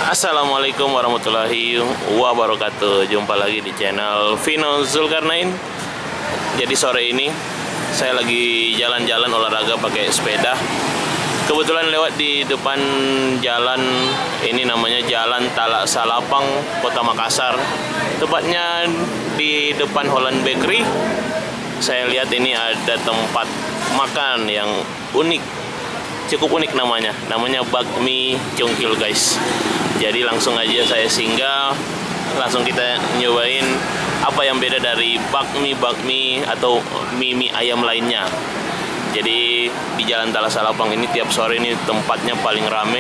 Assalamualaikum warahmatullahi wabarakatuh. Jumpa lagi di channel Vino Zulkarnain. Jadi sore ini saya lagi jalan-jalan olahraga pakai sepeda. Kebetulan lewat di depan jalan ini, namanya Jalan Talak Salapang, Kota Makassar. Tepatnya di depan Holland Bakery. Saya lihat ini ada tempat makan yang unik, cukup unik namanya bakmi cungkil guys. Jadi langsung aja saya singgah, langsung kita nyobain apa yang beda dari bakmi atau mie ayam lainnya. Jadi di Jalan Talak Salapang ini tiap sore ini tempatnya paling rame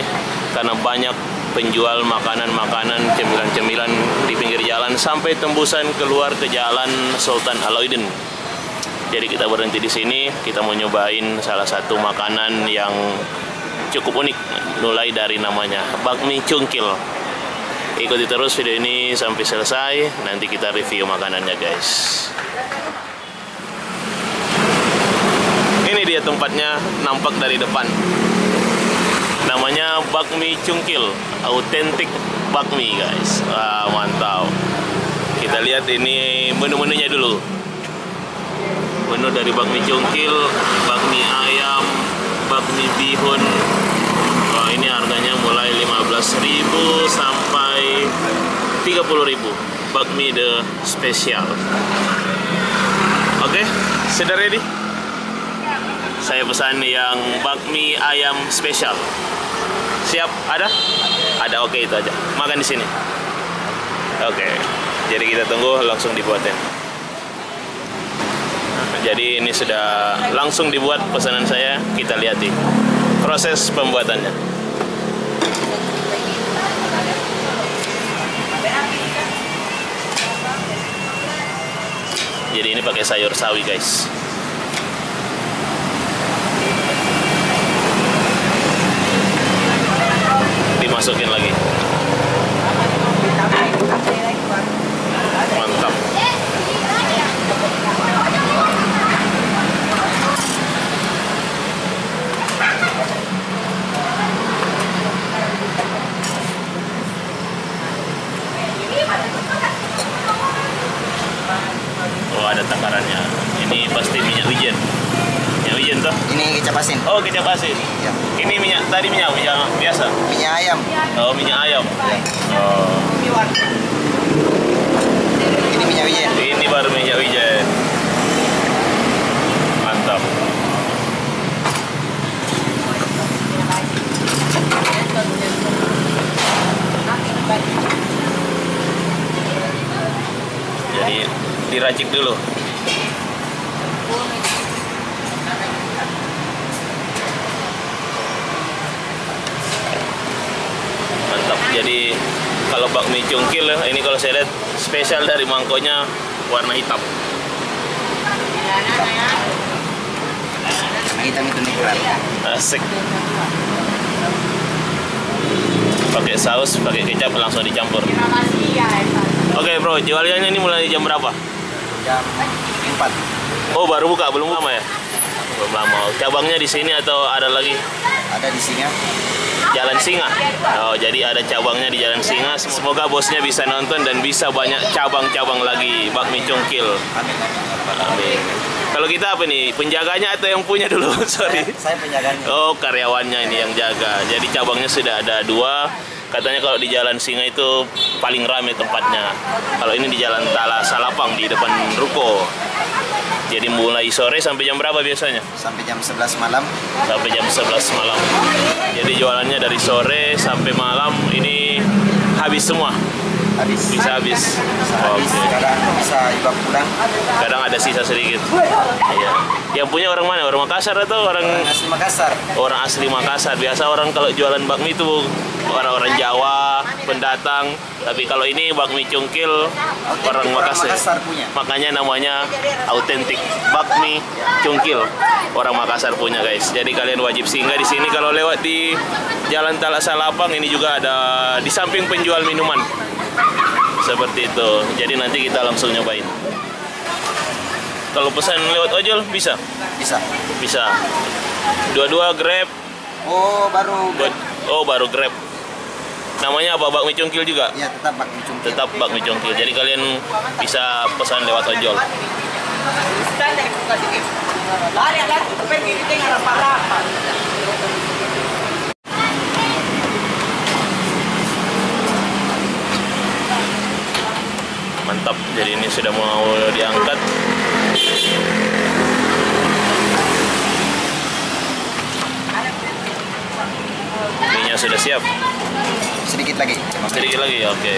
karena banyak penjual makanan-makanan, cemilan-cemilan di pinggir jalan sampai tembusan keluar ke Jalan Sultan Alauddin. Jadi kita berhenti di sini, kita mau nyobain salah satu makanan yang cukup unik, mulai dari namanya bakmi cungkil. Ikuti terus video ini sampai selesai, nanti kita review makanannya guys. Ini dia tempatnya, nampak dari depan. Namanya bakmi cungkil, autentik bakmi guys. Wah, mantap. Kita lihat ini menu-menunya dulu. Menu dari bakmi cungkil, bakmi ayam, bakmi bihun. Wah, ini harganya mulai 15.000 sampai 30.000. Bakmi the spesial. Oke, sudah ready? Saya pesan yang bakmi ayam spesial. Siap? Ada? Ada, oke, itu aja. Makan di sini. Oke. Jadi kita tunggu langsung dibuatin. Jadi ini sudah langsung dibuat pesanan saya. Kita lihat nih proses pembuatannya. Jadi ini pakai sayur sawi guys. Dimasukin lagi. Mantap. Oh, ada takarannya. Ini pasti minyak wijen. Minyak wijen toh? Ini kecap asin. Oh, kecap asin. Ya. Ini minyak biasa. Minyak ayam. Oh, minyak ayam. Ya. Oh. Ini minyak wijen. Ini baru minyak wijen. Mantap. Jadi diracik dulu. Mantap. Jadi kalau bakmi cungkil ini kalau saya lihat spesial dari mangkoknya warna hitam. Warna hitam itu nikmat. Asik. Pakai saus, pakai kecap, langsung dicampur. Oke bro, jualannya ini mulai jam berapa? Jam 4. Oh, baru buka, belum lama ya? Belum lama. Cabangnya di sini atau ada lagi? Ada di Singa. Jalan Singa. Oh, jadi ada cabangnya di Jalan Singa. Semoga bosnya bisa nonton dan bisa banyak cabang-cabang lagi bakmi cungkil. Amin. Amin. Kalau kita apa nih? Penjaganya atau yang punya dulu? Sorry. Saya penjaganya. Oh, karyawannya ini yang jaga. Jadi cabangnya sudah ada 2. Katanya kalau di Jalan Singa itu paling ramai tempatnya. Kalau ini di Jalan Talak Salapang di depan ruko. Jadi mulai sore sampai jam berapa biasanya? Sampai jam 11 malam. Sampai jam 11 malam. Jadi jualannya dari sore sampai malam ini habis semua. Habis. Bisa habis. Habis. Oke. Kadang bisa juga pulang. Kadang ada sisa sedikit. Iya. Yang punya orang mana? Orang Makassar atau orang Asli Makassar. orang asli Makassar? Biasa orang kalau jualan bakmi itu orang-orang Jawa, pendatang. Tapi kalau ini bakmi cungkil orang Makassar. punya. Makanya namanya autentik bakmi cungkil. Orang Makassar punya guys. Jadi kalian wajib singgah di sini kalau lewat di Jalan Talak Salapang. Ini juga ada di samping penjual minuman. Seperti itu. Jadi nanti kita langsung nyobain. Kalau pesan lewat ojol bisa? Bisa. Bisa. Dua-dua Grab. Oh, baru. Oh, baru Grab. Namanya apa? Bakmi cungkil juga? Iya, tetap bakmi cungkil. Tetap bakmi cungkil. Jadi kalian bisa pesan lewat ojol. Mantap. Jadi ini sudah mau diangkat. Mie-nya sudah siap. Sedikit lagi. Sedikit lagi ya, oke.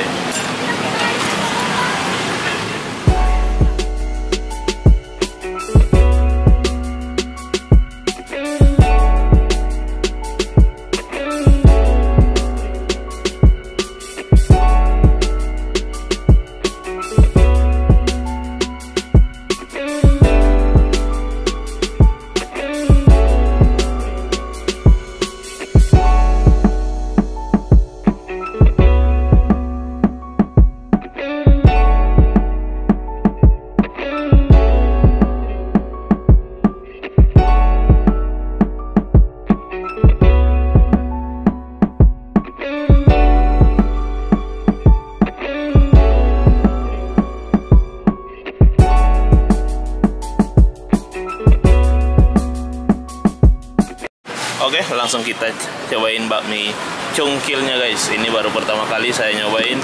Oke, langsung kita cobain bakmi cungkilnya guys. Ini baru pertama kali saya nyobain.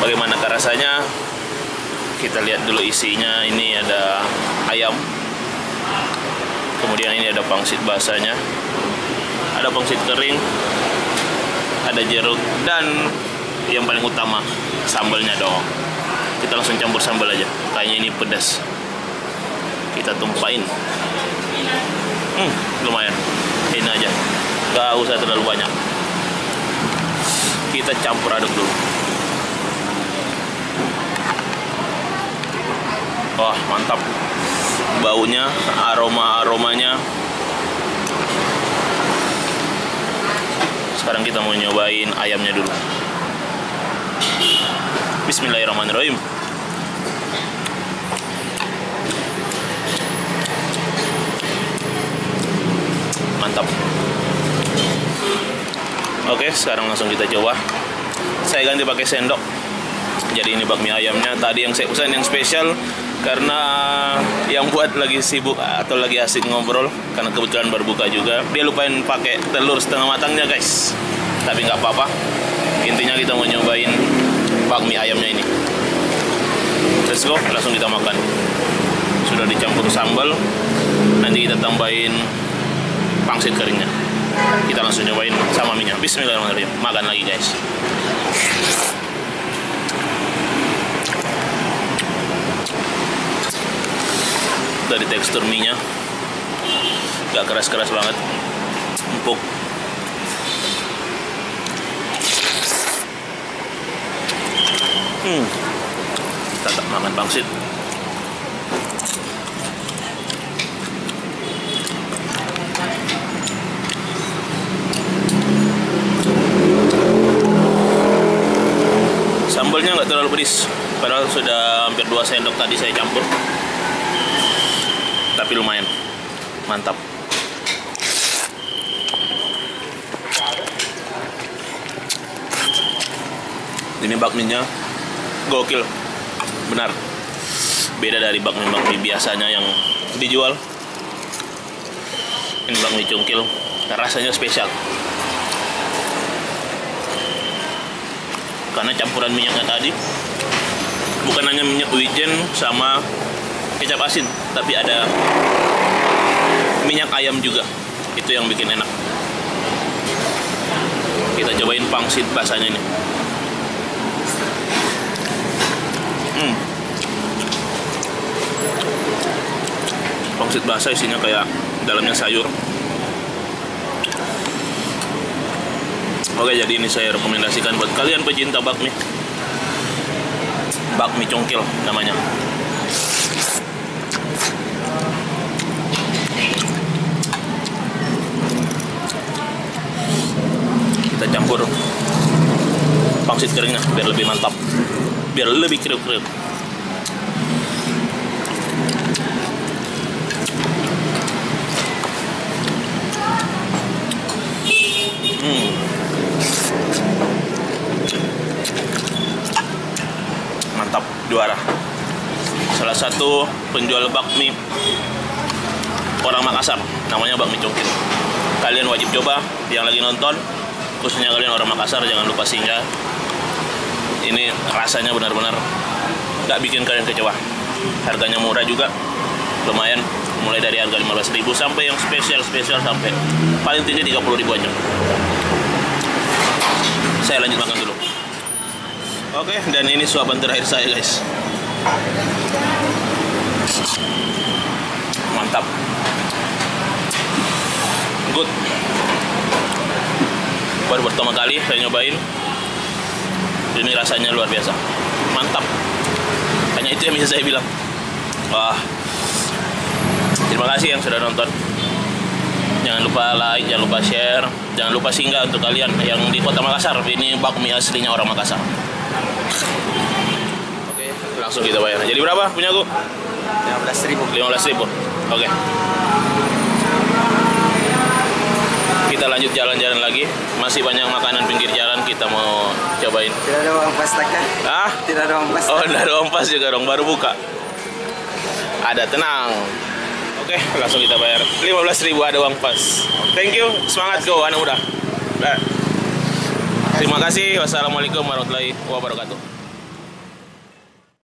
Bagaimana rasanya? Kita lihat dulu isinya. Ini ada ayam. Kemudian ini ada pangsit basahnya. Ada pangsit kering. Ada jeruk dan yang paling utama sambalnya dong. Kita langsung campur sambal aja. Kayaknya ini pedas. Kita tumpahin. Lumayan. Ini aja. Gak usah terlalu banyak. Kita campur aduk dulu. Wah, mantap. Baunya, aromanya. Sekarang kita mau nyobain ayamnya dulu. Bismillahirrahmanirrahim. Mantap. Oke, sekarang langsung kita coba. Saya ganti pakai sendok. Jadi ini bakmi ayamnya. Tadi yang saya pesan yang spesial karena yang buat lagi sibuk atau lagi asik ngobrol karena kebetulan baru buka juga. Dia lupain pakai telur setengah matangnya guys. Tapi nggak apa-apa. Intinya kita mau nyobain bakmi ayamnya ini. Let's go, langsung kita makan. Sudah dicampur sambal. Nanti kita tambahin pangsit keringnya. Kita langsung nyobain sama minyak. Bismillahirrahmanirrahim. Makan lagi guys. Dari tekstur mie-nya gak keras-keras banget, empuk. Tetap makan pangsit. Sambalnya nggak terlalu pedas, padahal sudah hampir 2 sendok tadi saya campur. Tapi lumayan, mantap. Ini bakminya gokil, benar. Beda dari bakmi-bakmi biasanya yang dijual. Ini bakmi cungkil, rasanya spesial. Karena campuran minyaknya tadi bukan hanya minyak wijen sama kecap asin, tapi ada minyak ayam juga. Itu yang bikin enak. Kita cobain pangsit basahnya ini. Pangsit basah isinya kayak dalamnya sayur. Oke, jadi ini saya rekomendasikan buat kalian pecinta bakmi. Bakmi cungkil namanya. Kita campur pangsit keringnya biar lebih mantap, biar lebih kriuk-kriuk. juara. Salah satu penjual bakmi orang Makassar, namanya bakmi cungkil. Kalian wajib coba, yang lagi nonton, khususnya kalian orang Makassar, jangan lupa singgah. Ini rasanya benar-benar nggak bikin kalian kecewa. Harganya murah juga, lumayan, mulai dari harga 15.000 sampai yang spesial sampai paling tinggi 30.000 aja. Saya lanjut makan dulu. Oke, dan ini suapan terakhir saya, guys. Mantap, good. Baru pertama kali saya nyobain, ini rasanya luar biasa, mantap. Hanya itu yang bisa saya bilang. Wah, terima kasih yang sudah nonton. Jangan lupa like, jangan lupa share, jangan lupa singgah untuk kalian yang di Kota Makassar. Ini bakmi aslinya orang Makassar. Oke, langsung kita bayar. Jadi berapa punya aku? 15.000. 15.000. Oke. Kita lanjut jalan-jalan lagi. Masih banyak makanan pinggir jalan kita mau cobain. Tidak ada uang pas tak kan? Ah? Tidak ada uang pas. Oh, tidak ada uang pas juga dong, baru buka. Ada, tenang. Oke, langsung kita bayar. 15.000 ada uang pas. Thank you, semangat go anak muda. Terima kasih. Wassalamualaikum warahmatullahi wabarakatuh.